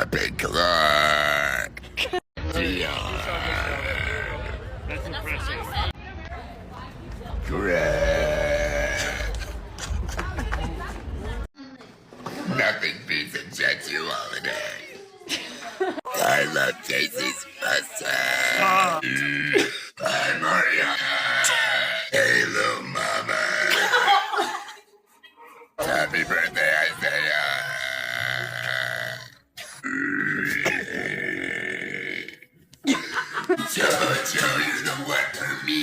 Happy Clark. That's impressive. Great. Nothing beats a tattoo holiday. I love Casey's mustache. Hi, Mariana. Hey, little mama. Happy birthday, Isaiah. Jojo, you're the one for me.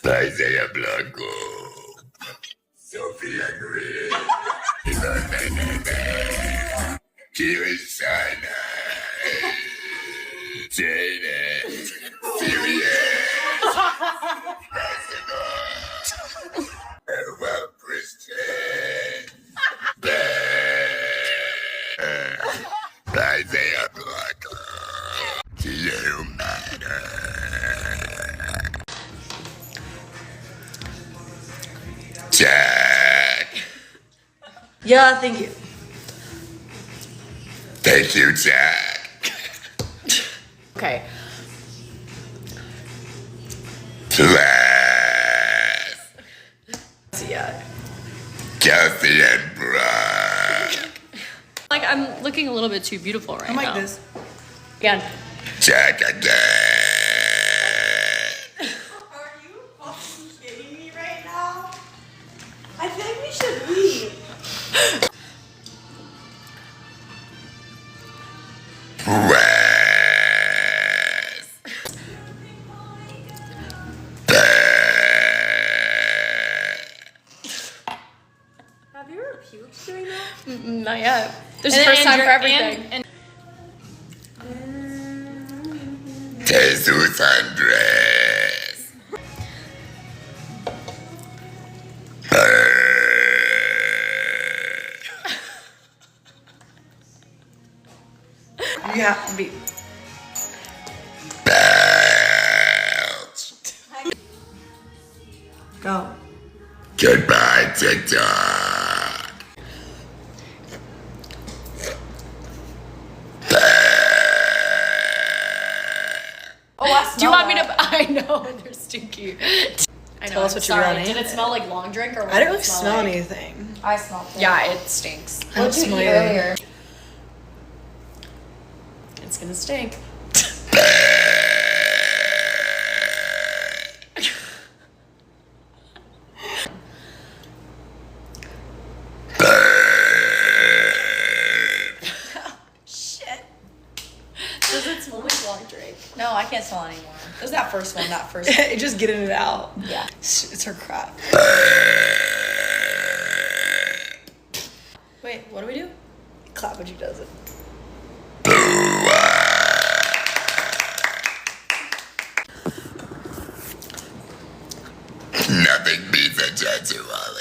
Isaiah Blanco. Sophia Green. Kirishana. Jaden. Serious. Well, Christian. Isaiah Blanco. Do you matter? Jack. Yeah, thank you. Thank you, Jack. Okay. Class. Yeah. Kelsey and Brock. Like, I'm looking a little bit too beautiful right I'm now. like this. Again. Jack again. Are you fucking kidding me right now? I feel like we should leave. Wes. Have you ever puked during that? Not yet. There's a And first time for Andrew- everything. Jesus Andres. You have to be. Belch. Go. Goodbye, TikTok. Oh, I smell Do you want me that. to? I know they're stinky. I know. Tell us I'm what you're sorry. running. Did it smell like long drink or? What I didn't did really it smell like? anything. I smelled it. Yeah, it stinks. I don't What did you smell eat anything. earlier? It's gonna stink. Shit. Does it smell like long drink? No, I can't smell anymore. It was that first one, that first one. Just getting it out. Yeah. It's her crap. Wait, what do we do? Clap when she does it. Nothing beats a tattoo holiday.